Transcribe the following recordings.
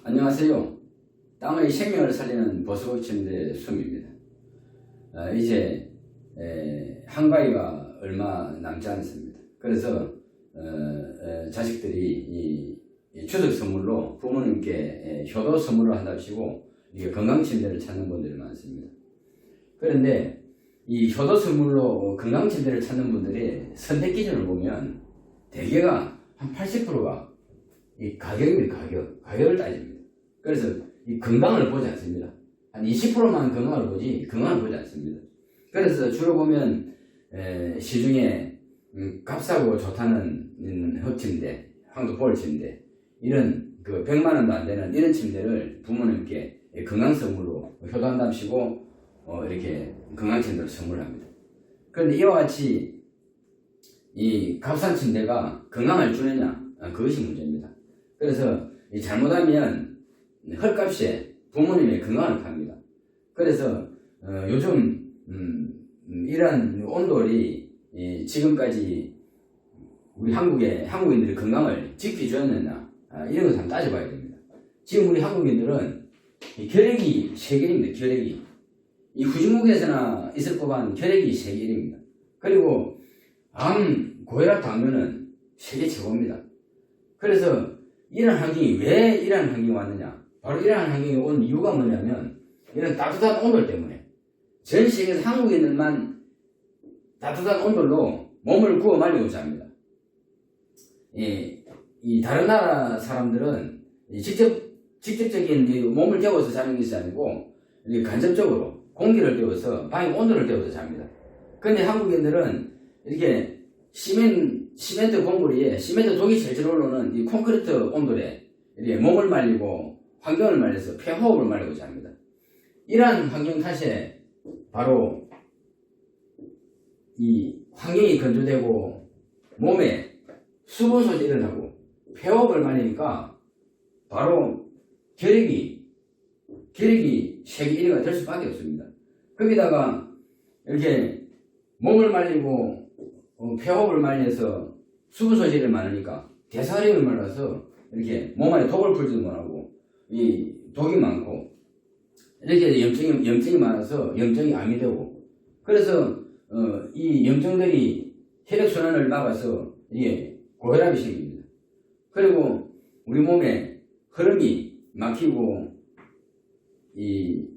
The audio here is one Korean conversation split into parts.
안녕하세요. 땅의 생명을 살리는 보석 침대 숨입니다. 이제 한가위가 얼마 남지 않습니다. 그래서 자식들이 이 추석 선물로 부모님께 효도 선물을 한답시고 이게 건강 침대를 찾는 분들이 많습니다. 그런데 이 효도 선물로 건강 침대를 찾는 분들의 선택 기준을 보면 대개가 한 80%가 이 가격입니다. 가격을 따집니다. 그래서 이 건강을 보지 않습니다. 한 20%만 건강을 보지 건강을 보지 않습니다. 그래서 주로 보면 시중에 값싸고 좋다는 흑침대, 황토볼 침대 이런 그 100만 원도 안 되는 이런 침대를 부모님께 건강 선물로 효도한답시고 이렇게 건강 침대를 선물합니다. 그런데 이와 같이 이 값싼 침대가 건강을 주느냐 그것이 문제입니다. 그래서 잘못하면 헐값에 부모님의 건강을 팝니다. 그래서 요즘 이런 온돌이 지금까지 우리 한국인들의 건강을 지켜주었느냐 이런 것을 한번 따져봐야 됩니다. 지금 우리 한국인들은 결핵이 세계입니다. 결핵이 이 후진국에서나 있을 법한 결핵이 세계입니다. 그리고 암, 고혈압, 당뇨는 세계 최고입니다. 그래서 이런 환경이 왜 이런 환경이 왔느냐? 바로 이런 환경이 온 이유가 뭐냐면 이런 따뜻한 온돌 때문에 전 세계에서 한국인들만 따뜻한 온돌로 몸을 구워 말리고 잡니다. 이 다른 나라 사람들은 직접적인 몸을 데워서 자는 것이 아니고 간접적으로 공기를 데워서 방에 온도를 데워서 잡니다. 근데 한국인들은 이렇게 시멘트 공구리에 시멘트 독이 질질 올라오는 이 콘크리트 온돌에 이렇게 몸을 말리고 환경을 말려서 폐호흡을 말리고 잡니다. 이러한 환경 탓에 바로 이 환경이 건조되고 몸에 수분 소진이 일어나고 폐호흡을 말리니까 바로 결핵이 세계 1위가 될 수밖에 없습니다. 거기다가 이렇게 몸을 말리고 폐호흡을 말려서 수분 소진이 많으니까 대사량이 많아서 이렇게 몸 안에 독을 풀지도 못하고 이 독이 많고 이렇게 염증이 많아서 염증이 암이 되고 그래서 이 염증들이 혈액순환을 막아서 이게 고혈압이 생깁니다. 그리고 우리 몸에 흐름이 막히고 이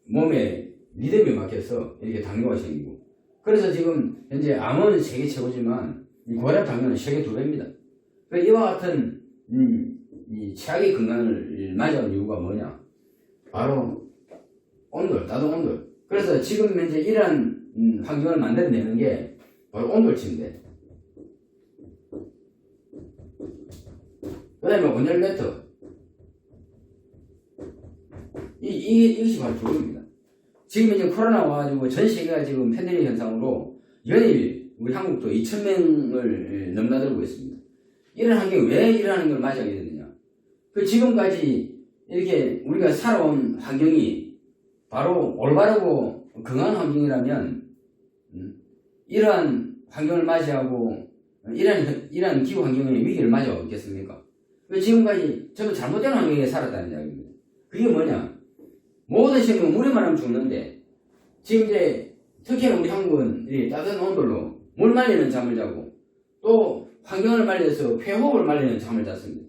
몸에 리듬이 막혀서 이렇게 당뇨가 생기고 그래서 지금 현재 암은 세계 최고지만 고혈압 당뇨는 세계 2배입니다. 이와 같은 이 최악의 건강을 맞이한 이유가 뭐냐? 바로 온돌, 따뜻한 온돌. 그래서 지금 현재 이러한 환경을 만들어내는 게 바로 온돌 침대. 그 다음에 온열 매트. 이것이 바로 조입니다. 지금 이제 코로나 와가지고 전 세계가 지금 팬데믹 현상으로 연일 우리 한국도 2,000명을 넘나들고 있습니다. 이런 환경이 왜 이러는 걸 맞이하게 됐느냐? 지금까지 이렇게 우리가 살아온 환경이 바로 올바르고 건강한 환경이라면 이러한 환경을 맞이하고 이러한 기후 환경의 위기를 맞이하고 있겠습니까? 지금까지 전부 잘못된 환경에 살았다는 이야기입니다. 그게 뭐냐? 모든 생명 물에만 하면 죽는데 지금 이제 특히나 우리 한국은 따뜻한 온돌로 물 말리는 잠을 자고 또 환경을 말려서 폐호흡을 말리는 잠을 잤습니다.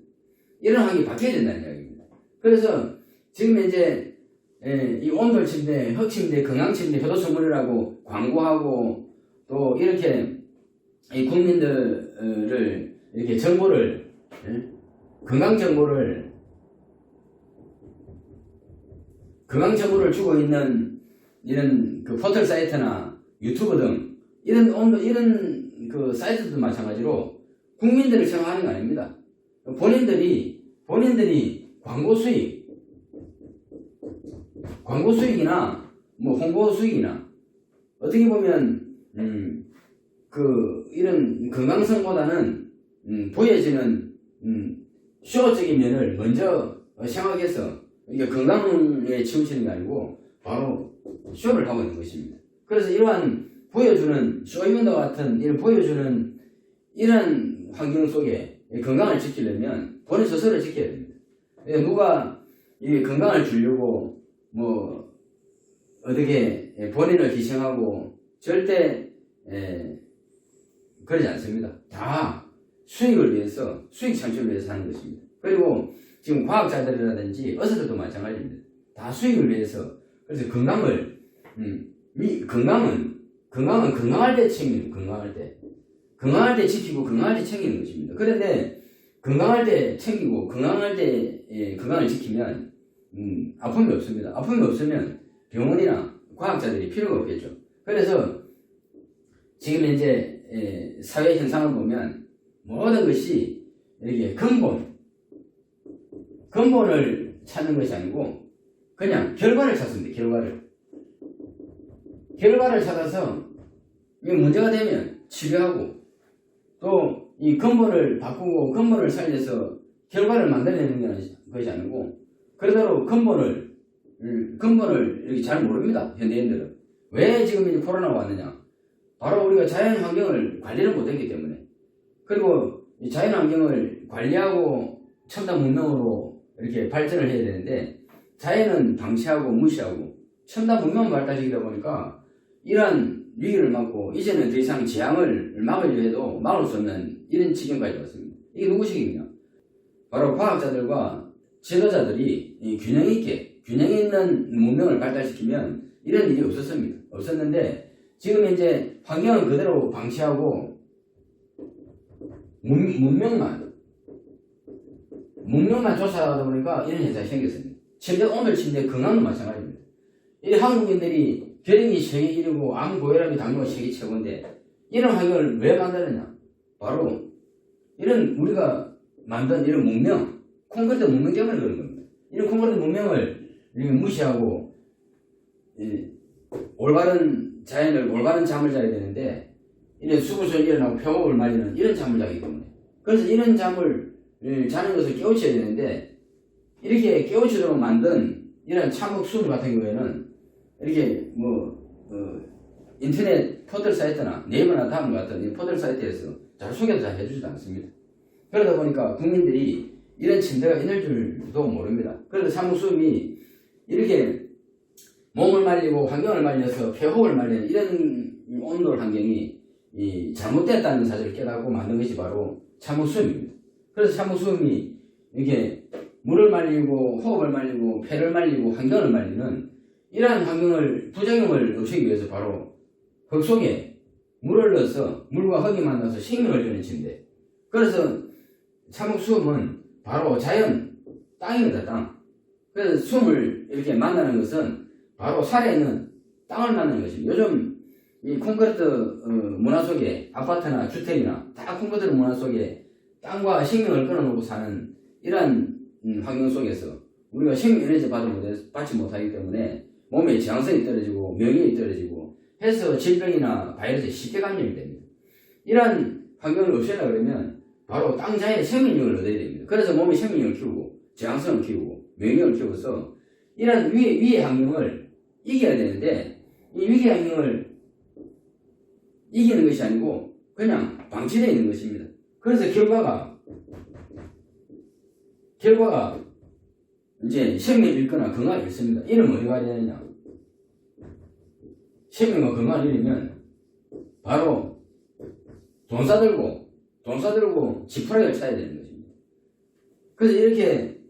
이런 환경이 바뀌어야 된다는 이야기입니다. 그래서 지금 이제 이 온돌 침대, 흑 침대, 건강 침대, 효도 선물이라고 광고하고 또 이렇게 이 국민들을 이렇게 정보를 건강 정보를 주고 있는 이런 그 포털 사이트나 유튜브 등 이런 그 사이트도 마찬가지로 국민들을 생각하는 거 아닙니다. 본인들이 광고 수익이나 뭐 홍보 수익이나 어떻게 보면 이런 건강성보다는 보여지는 쇼적인 면을 먼저 생각해서 이게 건강에 치우치는 게 아니고 바로 쇼를 하고 있는 것입니다. 그래서 이러한 보여주는 쇼이면과 같은 이런 보여주는 이런 환경 속에 건강을 지키려면 본인 스스로를 지켜야 됩니다. 누가 이 건강을 주려고 뭐 어떻게 본인을 희생하고 절대 그러지 않습니다. 다 수익을 위해서, 수익 창출을 위해서 하는 것입니다. 그리고 지금 과학자들이라든지 의사들도 마찬가지입니다. 다 수익을 위해서. 그래서 건강을 건강은 건강할 때 챙기는, 건강할 때 지키고 건강할 때 챙기는 것입니다. 그런데 건강할 때 챙기고 건강할 때 건강을 지키면 아픔이 없습니다. 아픔이 없으면 병원이나 과학자들이 필요가 없겠죠. 그래서 지금 이제 사회 현상을 보면 모든 것이 이렇게 근본을 찾는 것이 아니고 그냥 결과를 찾습니다. 결과를 찾아서 문제가 되면 치료하고 또 이 근본을 바꾸고 근본을 살려서 결과를 만들어내는 것이 아니고 그러도록 근본을 이렇게 잘 모릅니다. 현대인들은. 왜 지금 이 코로나가 왔느냐? 바로 우리가 자연 환경을 관리를 못했기 때문에. 그리고 이 자연 환경을 관리하고 첨단 문명으로 이렇게 발전을 해야 되는데 자연은 방치하고 무시하고 첨단 문명 발달시키다 보니까 이러한 위기를 막고 이제는 더 이상 재앙을 막으려 해도 막을 수 없는 이런 지경까지 왔습니다. 이게 누구 책임이냐? 바로 과학자들과 지도자들이 이 균형 있는 문명을 발달시키면 이런 일이 없었는데 지금 이제 환경을 그대로 방치하고 문명만 조사하다 보니까 이런 현상이 생겼습니다. 오늘 침대 건강도 마찬가지입니다. 이 한국인들이 결핵이 세계 1위고 암, 고혈압이 당뇨가 세계 최고인데 이런 환경을 왜 만들었냐? 바로 이런 우리가 만든 이런 문명, 콘크리트 문명 때문에 그런 겁니다. 이런 콘크리트 문명을 무시하고 올바른 잠을 자야 되는데 이런 수부설 일어나고 폐호흡을 말리는 이런 잠을 자기 때문에 그래서 이런 잠을 자는 것을 깨우쳐야 되는데 이렇게 깨우치도록 만든 이런 참혹 수술 같은 경우에는 이렇게 인터넷 포털 사이트나 네이버나 다음 같은 이 포털 사이트에서 잘 소개도 잘 해주지도 않습니다. 그러다 보니까 국민들이 이런 침대가 있는 줄도 모릅니다. 그래서 참혹수음이 이렇게 몸을 말리고 환경을 말려서 폐호흡을 말리는 이런 온돌 환경이 잘못됐다는 사실을 깨닫고 만든 것이 바로 참혹수음입니다. 그래서 참혹수음이 이게 물을 말리고 호흡을 말리고 폐를 말리고 환경을 말리는 이러한 환경을 부작용을 없애기 위해서 바로 흙 속에 물을 넣어서 물과 흙이 만나서 생명을 주는 침대. 그래서 참혹수음은 바로 자연 땅입니다. 땅. 그래서 수음을 이렇게 만나는 것은 바로 살아있는 땅을 만나는 것입니다. 요즘 이 콘크리트 문화 속에 아파트나 주택이나 다 콘크리트 문화 속에 땅과 생명을 끊어놓고 사는 이러한 환경 속에서 우리가 생명 에너지 받지 못하기 때문에 몸의 저항성이 떨어지고免疫이 떨어지고 해서 질병이나 바이러스에 쉽게 감염이 됩니다. 이러한 환경을 없애려고 그러면 바로 땅 자체의 생명력을 얻어야 됩니다. 그래서 몸의 생명력을 키우고 저항성을 키우고免疫을 키워서 이러한 위의 환경을 이겨야 되는데 이 위기 환경을 이기는 것이 아니고 그냥 방치되어 있는 것입니다. 그래서 결과가 이제 생명을 잃거나 건강을 잃습니다. 이러면 어디 가야 되느냐? 생명과 건강을 잃으면 바로 돈 싸들고 지푸라기를 쳐야 되는 것입니다. 그래서 이렇게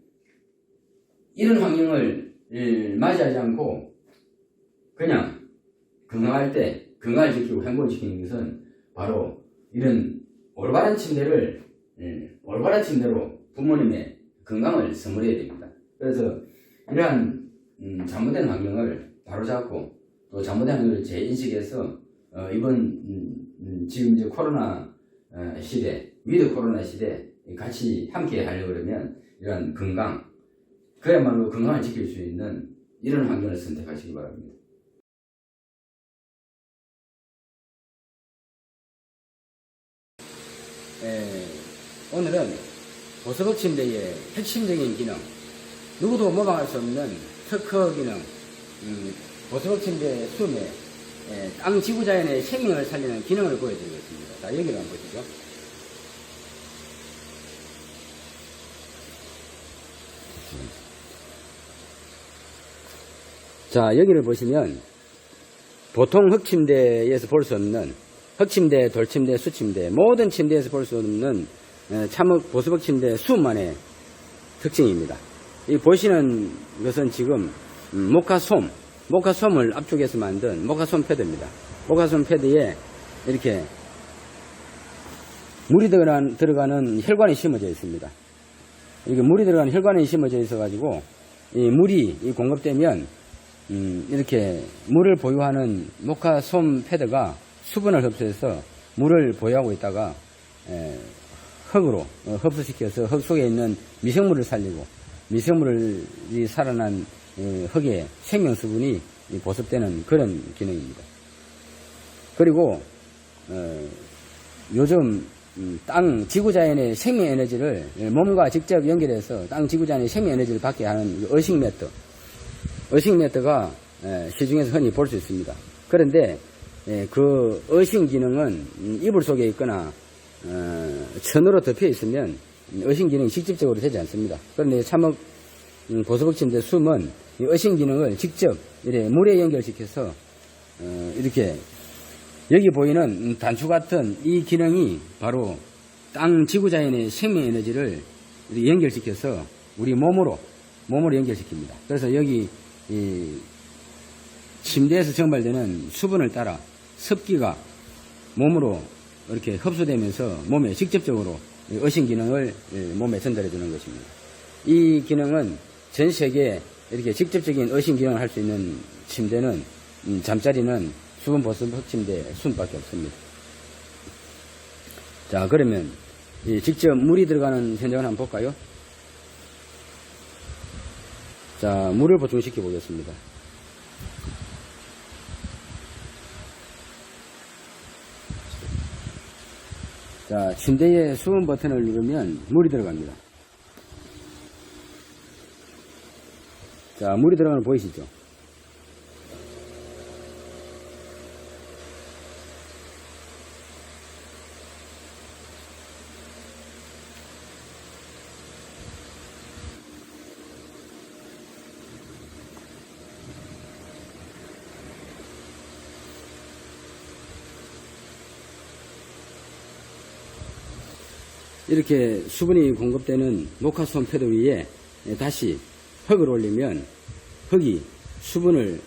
이런 환경을 맞이하지 않고 그냥 건강할 때 건강을 지키고 행복을 지키는 것은 바로 이런 올바른 침대로 부모님의 건강을 선물해야 됩니다. 그래서 이러한 잘못된 환경을 바로잡고 또 잘못된 환경을 재인식해서 이번 지금 이제 코로나 시대, 위드 코로나 시대 같이 함께 하려고 그러면 이러한 건강, 그야말로 건강을 지킬 수 있는 이런 환경을 선택하시기 바랍니다. 오늘은 보석업 침대의 핵심적인 기능, 누구도 모방할 수 없는 특허 기능, 보석업 침대 수음에 땅 지구자연의 생명을 살리는 기능을 보여드리겠습니다. 자, 여기를 한번 보시죠. 자, 여기를 보시면 보통 흙침대에서 볼 수 없는 흙침대, 돌침대, 수침대 모든 침대에서 볼 수 없는 참흙 보수벽 침대 수만의 특징입니다. 이 보시는 것은 지금 모카솜을 압축해서 만든 모카솜 패드입니다. 모카솜 패드에 이렇게 물이 들어가는 혈관이 심어져 있습니다. 이게 물이 들어가는 혈관이 심어져 있어 가지고 이 물이 공급되면 이렇게 물을 보유하는 모카솜 패드가 수분을 흡수해서 물을 보유하고 있다가 흙으로 흡수시켜서 흙 속에 있는 미생물을 살리고 미생물이 살아난 흙의 생명수분이 보습되는 그런 기능입니다. 그리고 요즘 땅 지구자연의 생명에너지를 몸과 직접 연결해서 땅 지구자연의 생명에너지를 받게 하는 어싱매트가 시중에서 흔히 볼 수 있습니다. 그런데 그 어싱 기능은 이불 속에 있거나 천으로 덮여 있으면 어싱 기능이 직접적으로 되지 않습니다. 그런데 참흙 보수벽 침대 숨은 이 어싱 기능을 직접 이렇게 물에 연결시켜서 이렇게 여기 보이는 단추 같은 이 기능이 바로 땅 지구자연의 생명에너지를 연결시켜서 우리 몸으로 연결시킵니다. 그래서 여기 이 침대에서 증발되는 수분을 따라 습기가 몸으로 이렇게 흡수되면서 몸에 직접적으로 어신 기능을 몸에 전달해 주는 것입니다. 이 기능은 전 세계에 이렇게 직접적인 어신 기능을 할 수 있는 침대는 잠자리는 수분 보습 침대 순밖에 없습니다. 자, 그러면 직접 물이 들어가는 현장을 한번 볼까요? 자, 물을 보충시켜 보겠습니다. 자, 침대의 수분 버튼을 누르면 물이 들어갑니다. 자, 물이 들어가는 거 보이시죠? 이렇게 수분이 공급되는 모카솜 패드 위에 다시 흙을 올리면 흙이 수분을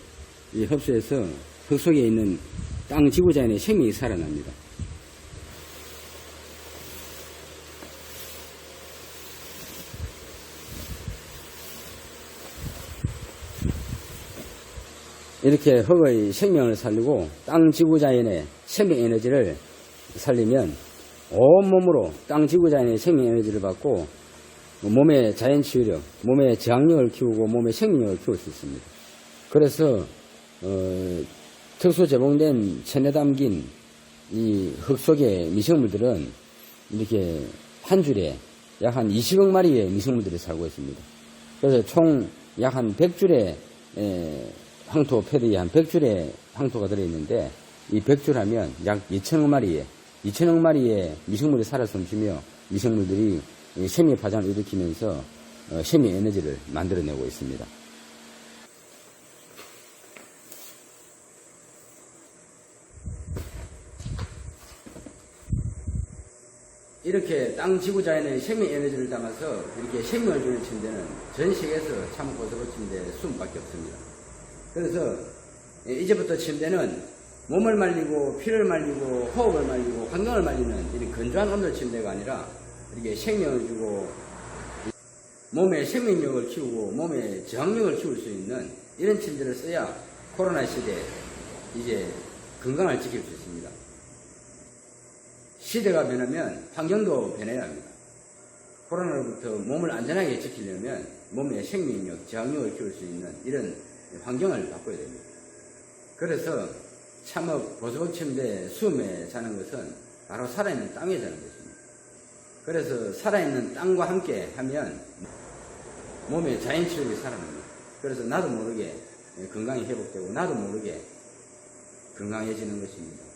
흡수해서 흙 속에 있는 땅 지구자연의 생명이 살아납니다. 이렇게 흙의 생명을 살리고 땅 지구자연의 생명 에너지를 살리면 온몸으로 땅 지구자연의 생명 에너지를 받고 몸의 자연치유력, 몸의 저항력을 키우고 몸의 생명력을 키울 수 있습니다. 그래서 특수 제공된 천에 담긴 이 흙 속의 미생물들은 이렇게 한 줄에 약 한 20억 마리의 미생물들이 살고 있습니다. 그래서 총 약 한 100줄의 황토 패드에 한 100줄의 황토가 들어있는데 이 100줄 하면 약 2천억 마리의 미생물이 살아 숨쉬며 미생물들이 생명 파장을 일으키면서 생명 에너지를 만들어내고 있습니다. 이렇게 땅 지구자연의 생명 에너지를 담아서 이렇게 생명을 주는 침대는 전 세계에서 참 고소한 침대 수밖에 없습니다. 그래서 이제부터 침대는 몸을 말리고 피를 말리고 호흡을 말리고 환경을 말리는 이런 건조한 온돌 침대가 아니라 이렇게 생명을 주고 몸의 생명력을 키우고 몸의 저항력을 키울 수 있는 이런 침대를 써야 코로나 시대에 이제 건강을 지킬 수 있습니다. 시대가 변하면 환경도 변해야 합니다. 코로나로부터 몸을 안전하게 지키려면 몸의 생명력, 저항력을 키울 수 있는 이런 환경을 바꿔야 됩니다. 그래서 참혹 보수벽 침대 수음에 자는 것은 바로 살아있는 땅에 자는 것입니다. 그래서 살아있는 땅과 함께 하면 몸의 자연치유력이 살아납니다. 그래서 나도 모르게 건강이 회복되고 나도 모르게 건강해지는 것입니다.